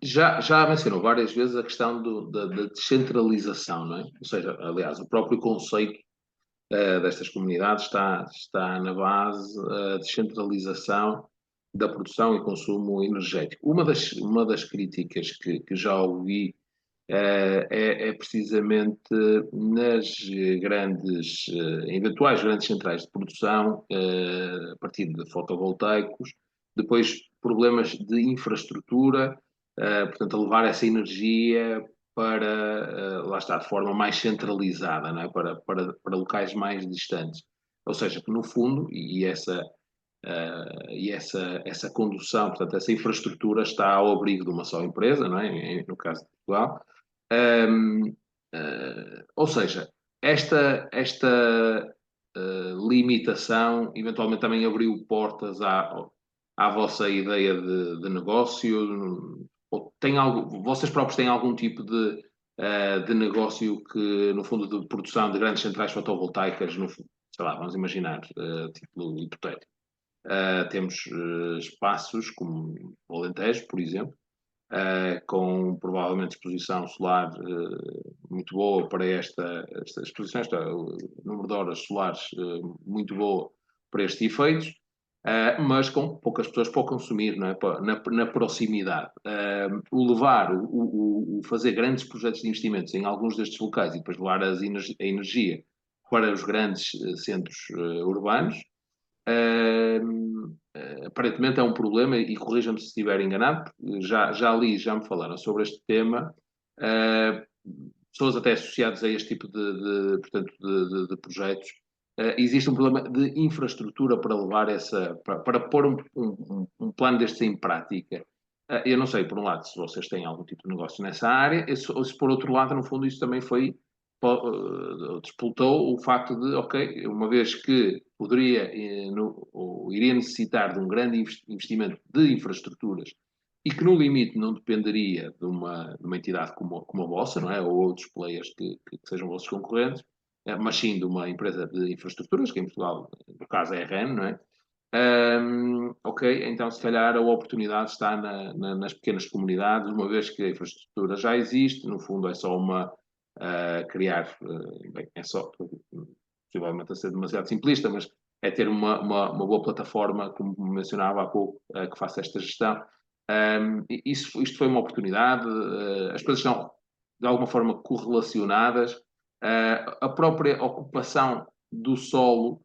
Já mencionou várias vezes a questão da descentralização, não é? Ou seja, aliás, o próprio conceito destas comunidades está na base a descentralização da produção e consumo energético. Uma das críticas que já ouvi é precisamente nas eventuais grandes centrais de produção, a partir de fotovoltaicos, depois problemas de infraestrutura, portanto, a levar essa energia para, lá está, de forma mais centralizada, não é? Para locais mais distantes. Ou seja, que no fundo, essa condução, portanto, essa infraestrutura está ao abrigo de uma só empresa, não é? No caso de Portugal. Ou seja, esta limitação eventualmente também abriu portas à vossa ideia de negócio? Ou vocês próprios têm algum tipo de negócio que, no fundo, de produção de grandes centrais fotovoltaicas, sei lá, vamos imaginar, título hipotético. Temos espaços como o Alentejo, por exemplo, com provavelmente exposição solar muito boa para esta exposição, o número de horas solares muito boa para estes efeitos, mas com poucas pessoas para o consumir, não é? Na proximidade. O levar, o fazer grandes projetos de investimentos em alguns destes locais e depois levar a energia para os grandes centros urbanos, aparentemente é um problema, e corrija-me se estiver enganado, já li, já me falaram sobre este tema, pessoas até associadas a este tipo portanto, de projetos. Existe um problema de infraestrutura para levar para pôr um plano destes em prática. Eu não sei, por um lado, se vocês têm algum tipo de negócio nessa área, ou se por outro lado, no fundo, isso também foi disputou o facto de, ok, uma vez que poderia ou iria necessitar de um grande investimento de infraestruturas e que no limite não dependeria de uma entidade como a vossa, não é? Ou outros players que sejam vossos concorrentes, mas sim de uma empresa de infraestruturas, que em Portugal, no caso é a REN, não é? Ok, então se calhar a oportunidade está nas pequenas comunidades, uma vez que a infraestrutura já existe, no fundo é só criar, bem, é só, possivelmente a ser demasiado simplista, mas é ter uma boa plataforma, como mencionava há pouco, que faça esta gestão. Isto foi uma oportunidade, as coisas estão de alguma forma correlacionadas, a própria ocupação do solo.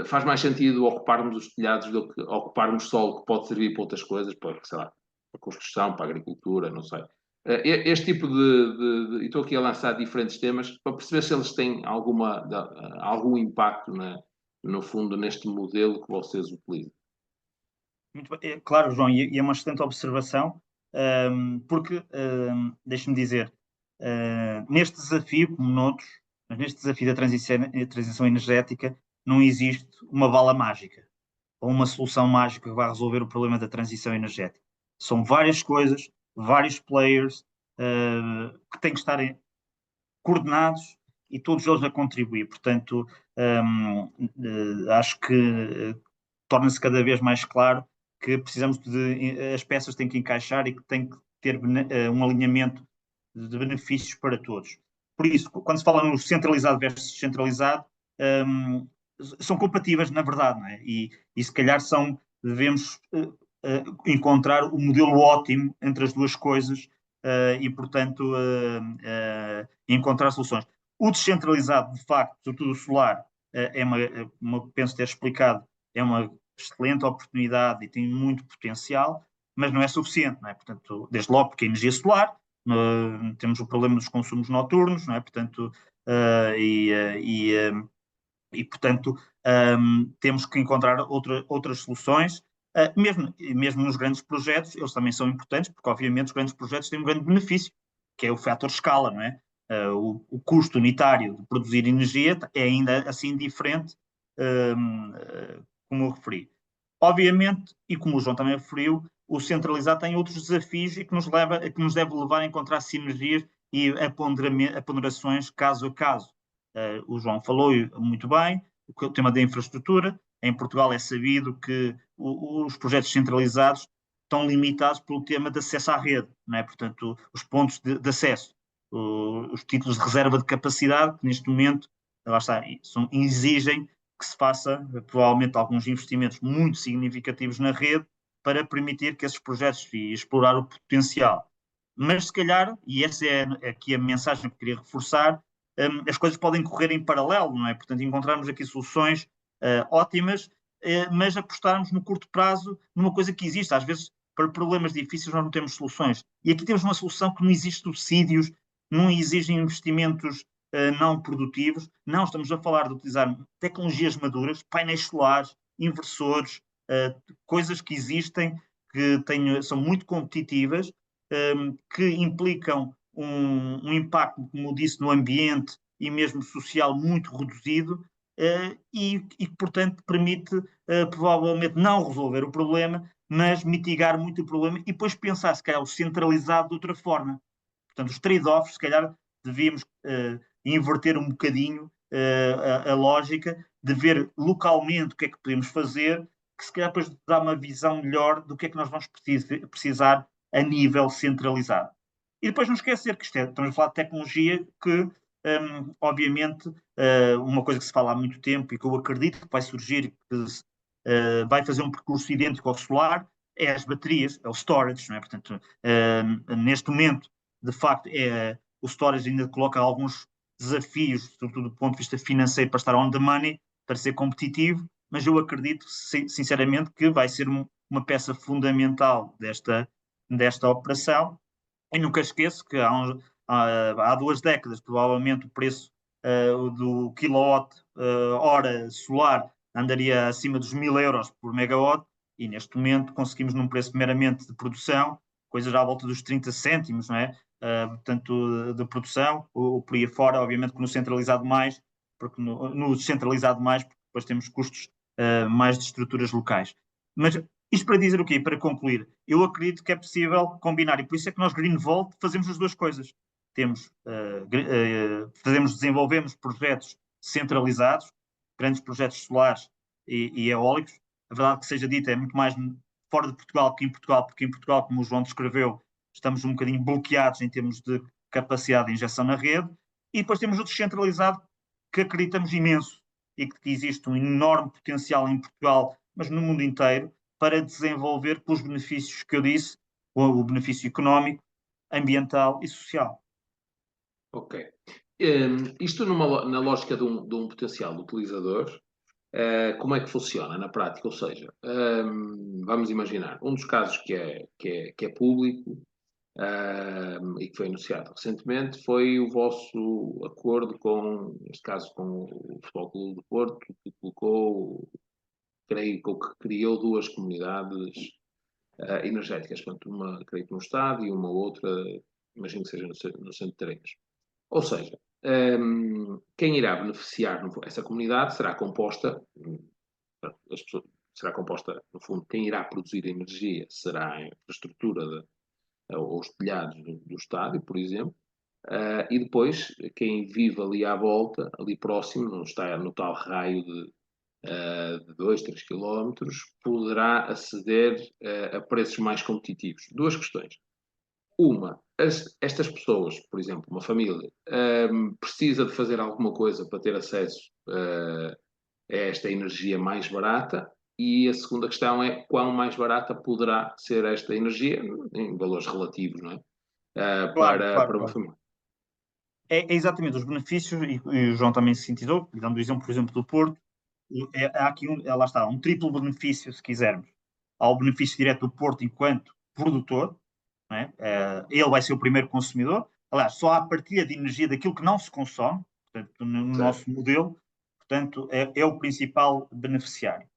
Faz mais sentido ocuparmos os telhados do que ocuparmos solo que pode servir para outras coisas, para, sei lá, para construção, para agricultura, não sei. Este tipo e estou aqui a lançar diferentes temas para perceber se eles têm algum impacto, no fundo, neste modelo que vocês utilizam. Muito bem. Claro, João, e é uma excelente observação, porque, deixe-me dizer, neste desafio, como noutros, mas neste desafio da transição energética, não existe uma bala mágica ou uma solução mágica que vai resolver o problema da transição energética. São várias coisas, vários players, que têm que estar coordenados e todos eles a contribuir. Portanto, acho que torna-se cada vez mais claro que precisamos as peças têm que encaixar e que tem que ter um alinhamento de benefícios para todos. Por isso, quando se fala no centralizado versus descentralizado, são compatíveis, na verdade, não é? E se calhar devemos encontrar o modelo ótimo entre as duas coisas e, portanto, encontrar soluções. O descentralizado, de facto, sobretudo o solar, penso ter explicado, é uma excelente oportunidade e tem muito potencial, mas não é suficiente, não é? Portanto, desde logo porque a energia solar, temos o problema dos consumos noturnos, não é? Portanto, portanto, temos que encontrar outras soluções, mesmo nos grandes projetos, eles também são importantes, porque obviamente os grandes projetos têm um grande benefício, que é o fator escala, não é? O custo unitário de produzir energia é ainda assim diferente, como eu referi. Obviamente, e como o João também referiu, o centralizado tem outros desafios e que nos deve levar a encontrar sinergias e a ponderações caso a caso. O João falou muito bem, o tema da infraestrutura. Em Portugal é sabido que os projetos centralizados estão limitados pelo tema de acesso à rede, não é? Portanto, os pontos de acesso, os títulos de reserva de capacidade, que neste momento, lá está, exigem que se faça, provavelmente, alguns investimentos muito significativos na rede para permitir que esses projetos e explorar o potencial. Mas, se calhar, e essa é aqui a mensagem que eu queria reforçar, as coisas podem correr em paralelo, não é? Portanto, encontrarmos aqui soluções ótimas, mas apostarmos no curto prazo numa coisa que existe. Às vezes, para problemas difíceis, nós não temos soluções. E aqui temos uma solução que não existe subsídios, não exigem investimentos não produtivos. Não, estamos a falar de utilizar tecnologias maduras, painéis solares, inversores, coisas que existem, que são muito competitivas, que implicam um impacto, como disse, no ambiente e mesmo social muito reduzido, e que, portanto, permite provavelmente não resolver o problema, mas mitigar muito o problema e depois pensar, se calhar, o centralizado de outra forma. Portanto, os trade-offs, se calhar, devíamos inverter um bocadinho a lógica de ver localmente o que é que podemos fazer, que se calhar depois dá uma visão melhor do que é que nós vamos precisar a nível centralizado. E depois não esquecer que estamos a falar de tecnologia que, obviamente, uma coisa que se fala há muito tempo e que eu acredito que vai surgir, que vai fazer um percurso idêntico ao solar, é as baterias, é o storage, não é? Portanto, neste momento, de facto, o storage ainda coloca alguns desafios, sobretudo do ponto de vista financeiro, para estar on the money, para ser competitivo, mas eu acredito, sinceramente, que vai ser uma peça fundamental desta operação. E nunca esqueço que há 2 décadas, provavelmente, o preço do quilowatt-hora solar andaria acima dos 1.000 euros por megawatt, e neste momento conseguimos, num preço meramente de produção, coisas à volta dos 30 cêntimos, não é? Portanto, de produção, ou por aí fora, obviamente que no centralizado mais, porque no descentralizado mais, porque depois temos custos mais de estruturas locais. Mas isto para dizer o quê? Para concluir, eu acredito que é possível combinar, e por isso é que nós, Greenvolt, fazemos as duas coisas. Desenvolvemos projetos centralizados, grandes projetos solares e eólicos. A verdade que seja dita, é muito mais fora de Portugal que em Portugal, porque em Portugal, como o João descreveu, estamos um bocadinho bloqueados em termos de capacidade de injeção na rede, e depois temos o descentralizado, que acreditamos imenso, e que existe um enorme potencial em Portugal, mas no mundo inteiro, para desenvolver pelos benefícios que eu disse, o benefício económico, ambiental e social. Ok. Isto na lógica de um potencial utilizador, como é que funciona na prática? Ou seja, vamos imaginar, um dos casos que é público, e que foi anunciado recentemente foi o vosso acordo com, neste caso, com o Futebol Clube do Porto, que colocou, creio que criou 2 comunidades energéticas, portanto, uma, creio que no estádio e uma outra, imagino que seja no centro de treinos. Ou seja, quem irá beneficiar essa comunidade será composta, no fundo, quem irá produzir energia será a infraestrutura ou os telhados do estádio, por exemplo, e depois quem vive ali à volta, ali próximo, não está no tal raio de 2, 3 quilómetros, poderá aceder a preços mais competitivos. 2 questões. Uma, estas pessoas, por exemplo, uma família, precisa de fazer alguma coisa para ter acesso a esta energia mais barata, e a segunda questão é quão mais barata poderá ser esta energia, em valores relativos, não é? Claro, claro, Para uma claro. família. É exatamente os benefícios, e o João também se sintetizou, dando o exemplo, por exemplo, do Porto, há aqui lá está, um triplo benefício, se quisermos. Há o benefício direto do Porto enquanto produtor, não é? Ele vai ser o primeiro consumidor. Aliás, só há a partilha de energia daquilo que não se consome, portanto, no Certo. nosso modelo, portanto, é o principal beneficiário.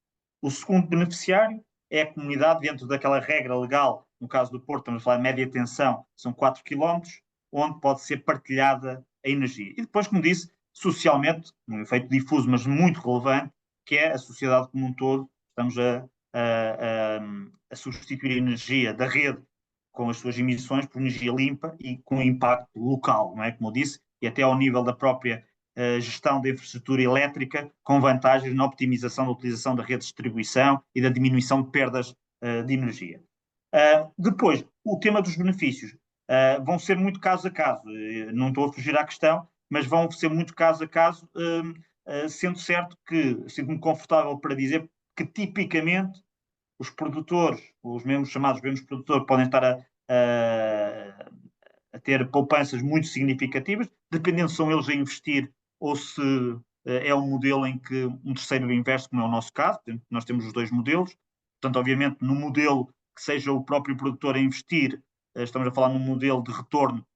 O segundo beneficiário é a comunidade, dentro daquela regra legal, no caso do Porto, estamos a falar de média tensão, são 4 quilómetros, onde pode ser partilhada a energia. E depois, como disse, socialmente, um efeito difuso, mas muito relevante, que é a sociedade como um todo. Estamos a substituir a energia da rede com as suas emissões por energia limpa e com impacto local, não é? Como eu disse, e até ao nível da própria gestão da infraestrutura elétrica, com vantagens na optimização da utilização da rede de distribuição e da diminuição de perdas de energia. Depois, o tema dos benefícios. Vão ser muito caso a caso. Não estou a fugir à questão, mas vão ser muito caso a caso, sendo certo que sinto-me confortável para dizer que tipicamente os produtores, os mesmos chamados mesmos produtores, podem estar a ter poupanças muito significativas, dependendo se são eles a investir ou se é um modelo em que um terceiro investe, como é o nosso caso. Nós temos os dois modelos. Portanto, obviamente, no modelo que seja o próprio produtor a investir, estamos a falar num modelo de retorno,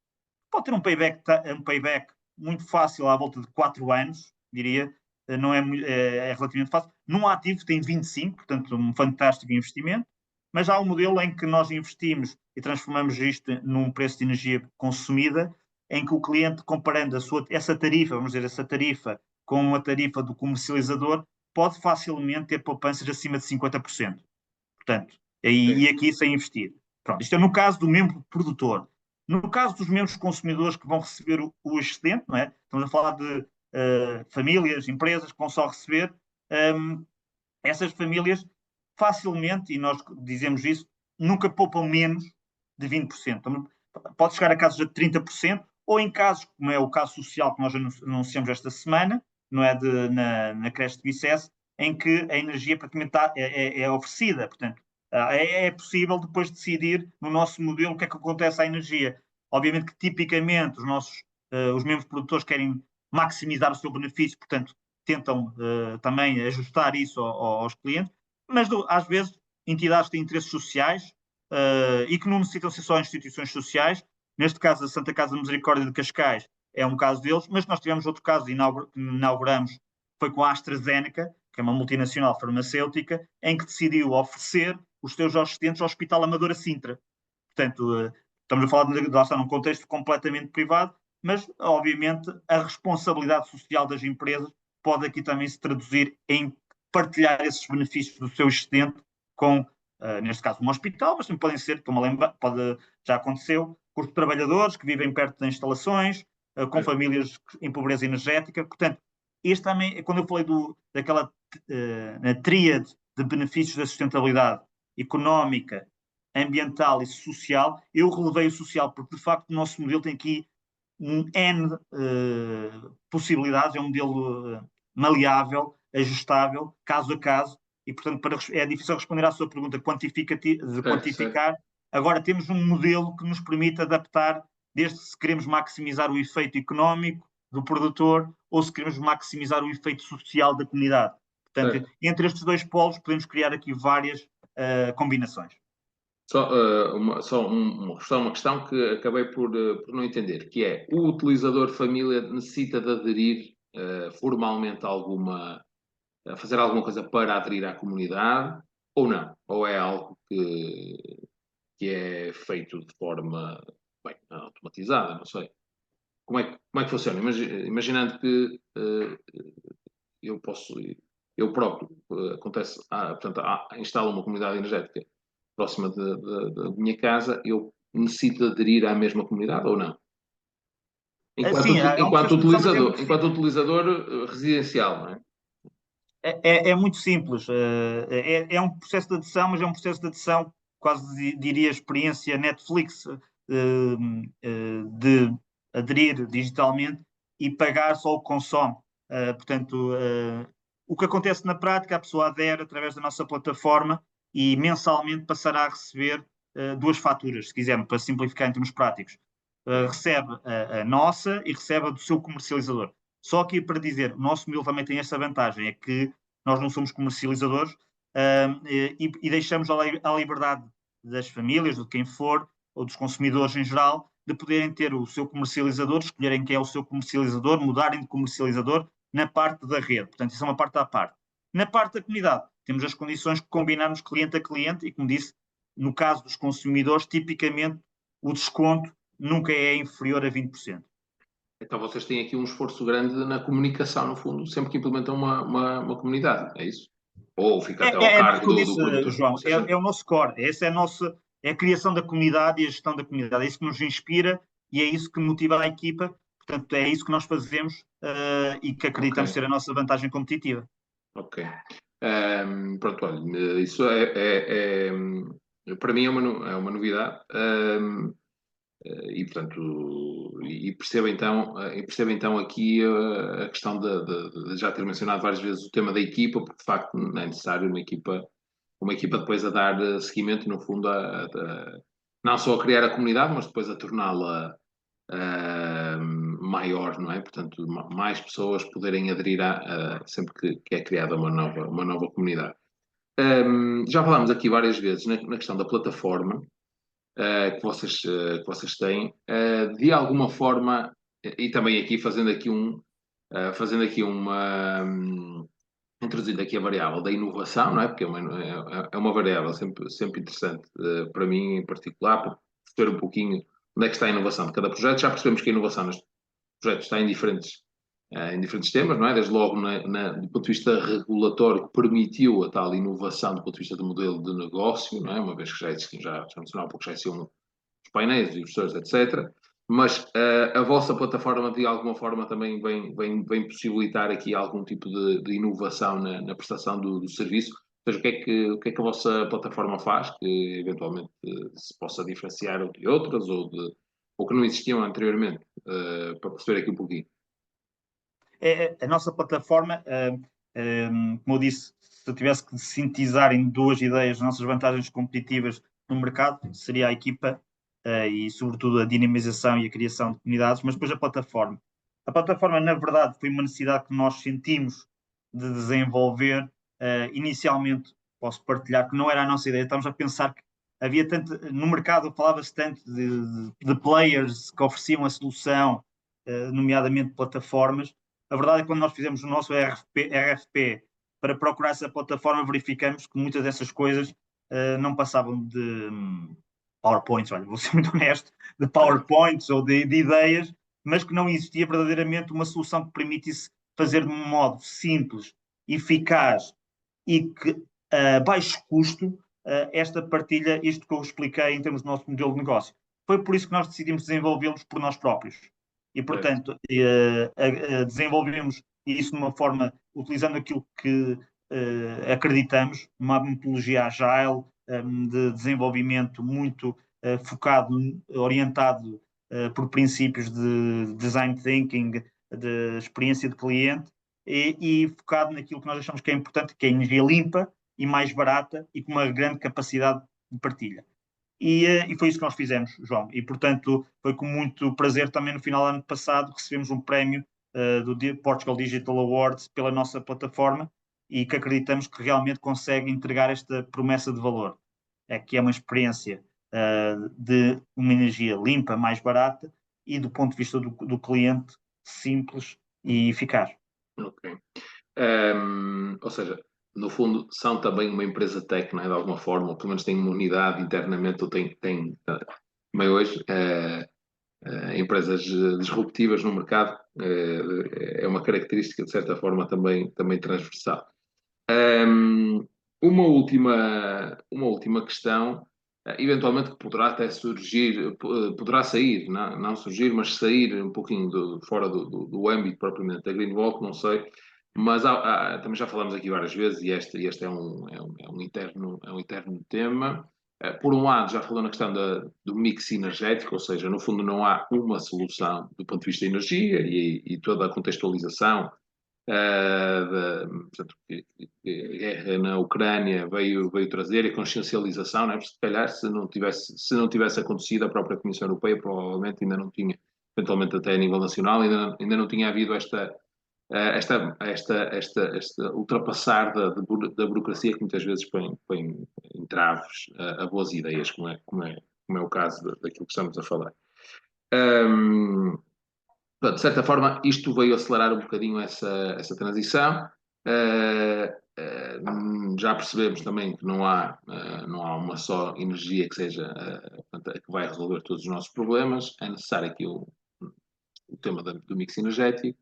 pode ter um payback muito fácil, à volta de 4 anos, diria. Não é relativamente fácil. Num ativo tem 25, portanto, um fantástico investimento. Mas há um modelo em que nós investimos e transformamos isto num preço de energia consumida, em que o cliente, comparando essa tarifa, vamos dizer, essa tarifa com a tarifa do comercializador, pode facilmente ter poupanças acima de 50%. Portanto, e aqui sem investir. Pronto, isto é no caso do mesmo produtor. No caso dos mesmos consumidores que vão receber o excedente, não é? Estamos a falar de famílias, empresas que vão só receber, essas famílias facilmente, e nós dizemos isso, nunca poupam menos de 20%. Então, pode chegar a casos de 30%, ou em casos, como é o caso social que nós anunciamos esta semana, não é, na creche de Bicesse, em que a energia praticamente é oferecida. Portanto, é possível depois decidir no nosso modelo o que é que acontece à energia. Obviamente que tipicamente os mesmos produtores querem maximizar o seu benefício, portanto, tentam também ajustar isso aos clientes, mas às vezes entidades têm interesses sociais e que não necessitam ser só instituições sociais. Neste caso, a Santa Casa Misericórdia de Cascais é um caso deles, mas nós tivemos outro caso que inauguramos, foi com a AstraZeneca, que é uma multinacional farmacêutica, em que decidiu oferecer os seus assistentes ao Hospital Amadora Sintra. Portanto, estamos a falar lá está num contexto completamente privado, mas, obviamente, a responsabilidade social das empresas pode aqui também se traduzir em partilhar esses benefícios do seu excedente com, neste caso, um hospital, mas também podem ser, como já aconteceu, com os trabalhadores que vivem perto das instalações, com famílias em pobreza energética. Portanto, este também, quando eu falei daquela tríade de benefícios da sustentabilidade económica, ambiental e social, eu relevei o social, porque de facto o nosso modelo tem aqui N possibilidades, é um modelo maleável, ajustável, caso a caso, e portanto é difícil responder à sua pergunta quantificar. Agora temos um modelo que nos permite adaptar, desde se queremos maximizar o efeito económico do produtor ou se queremos maximizar o efeito social da comunidade. Portanto, entre estes dois polos podemos criar aqui várias combinações. Só uma questão que acabei por não entender, que é: o utilizador família necessita de aderir formalmente a fazer alguma coisa para aderir à comunidade ou não? Ou é algo que é feito de forma automatizada? Não sei. Como é que funciona? Imaginando que eu próprio, portanto, instalo uma comunidade energética próxima da minha casa, eu necessito aderir à mesma comunidade ou não? Enquanto utilizador residencial, não é? É muito simples. É um processo de adesão, mas é um processo de adesão, quase diria experiência Netflix, de aderir digitalmente e pagar só o que consome. Portanto, o que acontece na prática, a pessoa adere através da nossa plataforma e mensalmente passará a receber 2 faturas, se quisermos, para simplificar em termos práticos. Recebe a nossa e recebe a do seu comercializador. Só aqui para dizer, o nosso modelo também tem esta vantagem, é que nós não somos comercializadores e deixamos à liberdade das famílias, de quem for, ou dos consumidores em geral, de poderem ter o seu comercializador, escolherem quem é o seu comercializador, mudarem de comercializador na parte da rede. Portanto, isso é uma parte à parte. Na parte da comunidade, temos as condições que combinamos cliente a cliente e, como disse, no caso dos consumidores, tipicamente o desconto nunca é inferior a 20%. Então vocês têm aqui um esforço grande na comunicação, no fundo, sempre que implementam uma comunidade, é isso? Ou fica até ao cargo do produtor? João, é o nosso core, essa é a criação da comunidade e a gestão da comunidade, é isso que nos inspira e é isso que motiva a equipa, portanto é isso que nós fazemos e que acreditamos ser a nossa vantagem competitiva. Ok. Pronto, olha, isso para mim é uma novidade. E portanto, percebo então aqui a questão de já ter mencionado várias vezes o tema da equipa, porque de facto não é necessário uma equipa depois a dar seguimento, no fundo, não só a criar a comunidade, mas depois a torná-la maior, não é? Portanto, mais pessoas poderem aderir sempre que é criada uma nova comunidade. Já falámos aqui várias vezes na questão da plataforma que vocês têm, de alguma forma, e também aqui fazendo aqui introduzindo aqui a variável da inovação, não é? Porque é uma variável sempre interessante para mim em particular, para perceber um pouquinho onde é que está a inovação de cada projeto. Já percebemos que a inovação nos projetos está em diferentes temas, não é? Desde logo do ponto de vista regulatório, que permitiu a tal inovação do ponto de vista do modelo de negócio, não é? Uma vez que já existiam, já mencionava um pouco, já existiam os painéis, os gestores, etc. Mas a vossa plataforma, de alguma forma, também vem possibilitar aqui algum tipo de inovação na prestação do serviço. Ou seja, o que é que a vossa plataforma faz que eventualmente se possa diferenciar de outras ou que não existiam anteriormente, para perceber aqui um pouquinho? A nossa plataforma, como eu disse, se eu tivesse que sintetizar em duas ideias as nossas vantagens competitivas no mercado, seria a equipa e, sobretudo, a dinamização e a criação de comunidades, mas depois a plataforma. A plataforma, na verdade, foi uma necessidade que nós sentimos de desenvolver. Inicialmente, posso partilhar que não era a nossa ideia, estamos a pensar que havia tanto, no mercado falava-se tanto de players que ofereciam a solução, nomeadamente plataformas. A verdade é que quando nós fizemos o nosso RFP para procurar essa plataforma, verificamos que muitas dessas coisas não passavam de PowerPoints, olha, vou ser muito honesto, de PowerPoints ou de ideias, mas que não existia verdadeiramente uma solução que permitisse fazer de um modo simples, eficaz e que a baixo custo esta partilha, isto que eu expliquei em termos do nosso modelo de negócio. Foi por isso que nós decidimos desenvolvê-los por nós próprios. E, portanto, desenvolvemos isso de uma forma, utilizando aquilo que acreditamos, uma metodologia agile, de desenvolvimento muito focado, orientado por princípios de design thinking, de experiência de cliente, e focado naquilo que nós achamos que é importante, que é energia limpa e mais barata e com uma grande capacidade de partilha. E foi isso que nós fizemos, João. E, portanto, foi com muito prazer também no final do ano passado recebemos um prémio do Portugal Digital Awards pela nossa plataforma e que acreditamos que realmente consegue entregar esta promessa de valor. É que é uma experiência de uma energia limpa, mais barata e do ponto de vista do cliente simples e eficaz. Ok. Ou seja, no fundo, são também uma empresa tech, não é? De alguma forma, ou pelo menos têm uma unidade internamente, ou têm também hoje, empresas disruptivas no mercado, é uma característica, de certa forma, também transversal. Uma última questão, eventualmente que poderá até surgir, poderá sair, não surgir, mas sair um pouquinho fora do âmbito propriamente da Greenwalk, não sei, mas também já falamos aqui várias vezes e este é um interno tema. Por um lado, já falou na questão do mix energético, ou seja, no fundo não há uma solução do ponto de vista da energia e toda a contextualização portanto, a guerra na Ucrânia veio trazer a consciencialização, né? Se calhar se não tivesse acontecido, a própria Comissão Europeia provavelmente ainda não tinha, eventualmente até a nível nacional, ainda não tinha havido esta ultrapassar da burocracia que muitas vezes põe entraves a boas ideias, como é o caso daquilo que estamos a falar. De certa forma, isto veio acelerar um bocadinho essa transição. Já percebemos também que não há uma só energia que seja que vai resolver todos os nossos problemas. É necessário aqui o tema do mix energético.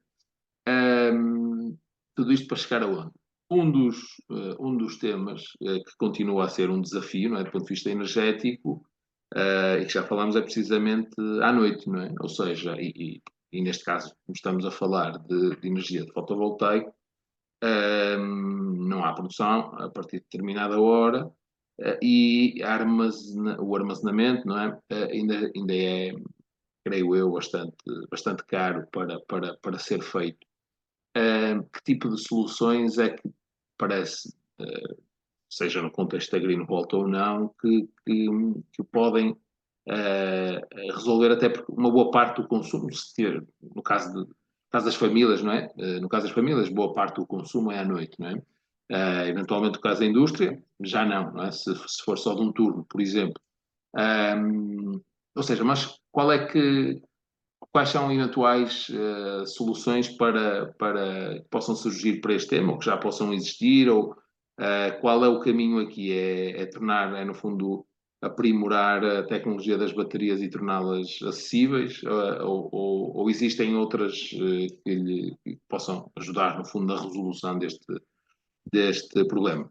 Tudo isto para chegar aonde? Um dos temas que continua a ser um desafio, não é, do ponto de vista energético, e que já falámos, é precisamente à noite, não é? Ou seja, e neste caso, como estamos a falar de energia de fotovoltaico, não há produção a partir de determinada hora, e o armazenamento, não é? Ainda é, creio eu, bastante caro para ser feito. Que tipo de soluções é que parece, seja no contexto agrícola ou não, que podem resolver até porque uma boa parte do consumo, no caso das famílias, não é? No caso das famílias, boa parte do consumo é à noite, não é? Eventualmente, no caso da indústria, já não é? Se for só de um turno, por exemplo. Ou seja, mas quais são eventuais soluções para que possam surgir para este tema, ou que já possam existir, ou qual é o caminho aqui? É tornar, no fundo, aprimorar a tecnologia das baterias e torná-las acessíveis, ou existem outras que possam ajudar, no fundo, na resolução deste problema?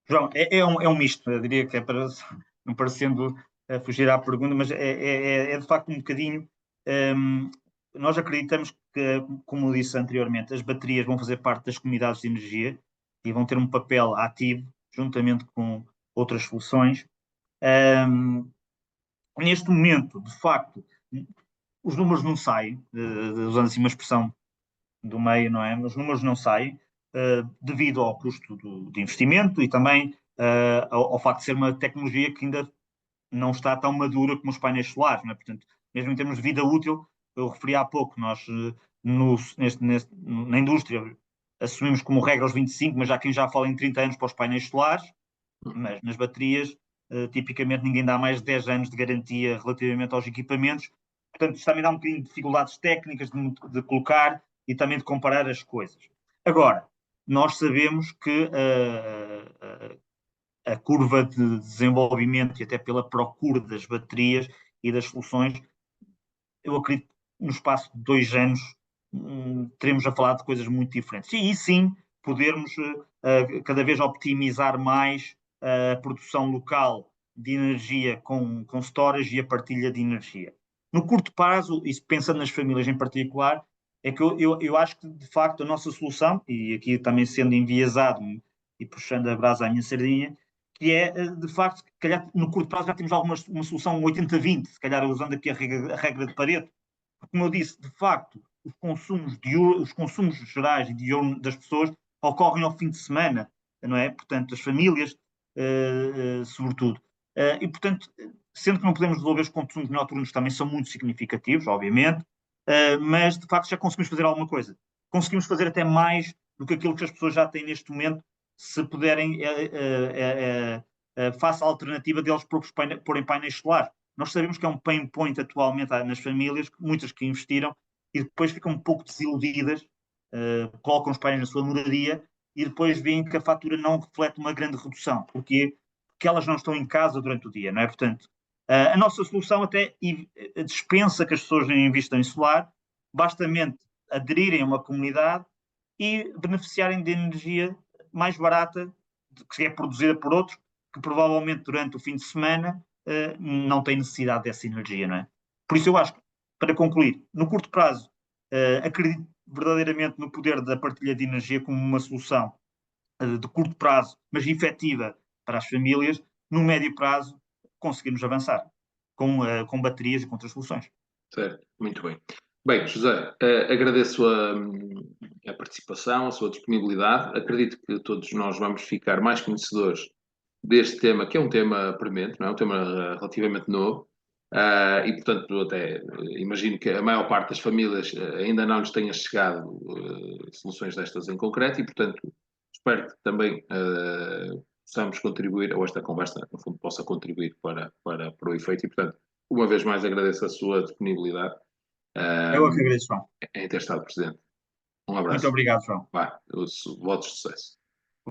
João, é um misto, eu diria que é para, não parecendo fugir à pergunta, mas é de facto um bocadinho. Um, Nós acreditamos que, como disse anteriormente, as baterias vão fazer parte das comunidades de energia e vão ter um papel ativo, juntamente com outras soluções. Um, Neste momento, de facto, os números não saem, usando assim uma expressão do meio, não é? Os números não saem devido ao custo de investimento e também ao facto de ser uma tecnologia que ainda não está tão madura como os painéis solares, não é? Portanto, mesmo em termos de vida útil, eu referi há pouco, nós na indústria assumimos como regra os 25, mas há quem já fala em 30 anos para os painéis solares, mas nas baterias, tipicamente ninguém dá mais de 10 anos de garantia relativamente aos equipamentos. Portanto, isto também dá um bocadinho de dificuldades técnicas de colocar e também de comparar as coisas. Agora, nós sabemos que a curva de desenvolvimento e até pela procura das baterias e das soluções, eu acredito que no espaço de 2 anos teremos a falar de coisas muito diferentes. E sim, podermos cada vez optimizar mais a produção local de energia com storage e a partilha de energia. No curto prazo, e pensando nas famílias em particular, é que eu acho que, de facto, a nossa solução, e aqui também sendo enviesado e puxando a brasa à minha sardinha, que é, de facto, se calhar no curto prazo já temos uma solução 80-20, se calhar usando aqui a regra de Pareto, como eu disse, de facto, os consumos gerais das pessoas ocorrem ao fim de semana, não é? Portanto, as famílias, sobretudo. E, portanto, sendo que não podemos resolver os consumos noturnos também são muito significativos, obviamente, mas, de facto, já conseguimos fazer alguma coisa. Conseguimos fazer até mais do que aquilo que as pessoas já têm neste momento, se puderem, face à alternativa deles porem painéis solares. Nós sabemos que é um pain point atualmente nas famílias, muitas que investiram, e depois ficam um pouco desiludidas, colocam os painéis na sua moradia e depois veem que a fatura não reflete uma grande redução. Porquê? Porque elas não estão em casa durante o dia, não é? Portanto, a nossa solução até dispensa que as pessoas investam em solar, bastamente aderirem a uma comunidade e beneficiarem de energia mais barata, que é produzida por outros, que provavelmente durante o fim de semana não têm necessidade dessa energia, não é? Por isso eu acho que, para concluir, no curto prazo, acredito verdadeiramente no poder da partilha de energia como uma solução de curto prazo, mas efetiva para as famílias. No médio prazo, conseguimos avançar com baterias e com outras soluções. Certo, muito bem. Bem, José, agradeço a participação, a sua disponibilidade. Acredito que todos nós vamos ficar mais conhecedores deste tema, que é um tema premente, não é? Um tema relativamente novo. E, portanto, até imagino que a maior parte das famílias ainda não lhes tenha chegado soluções destas em concreto e, portanto, espero que também possamos contribuir, ou esta conversa, no fundo, possa contribuir para o efeito e, portanto, uma vez mais agradeço a sua disponibilidade Eu é que agradeço, João. em ter estado presente. Um Muito abraço. obrigado, João. Vá, votos de sucesso.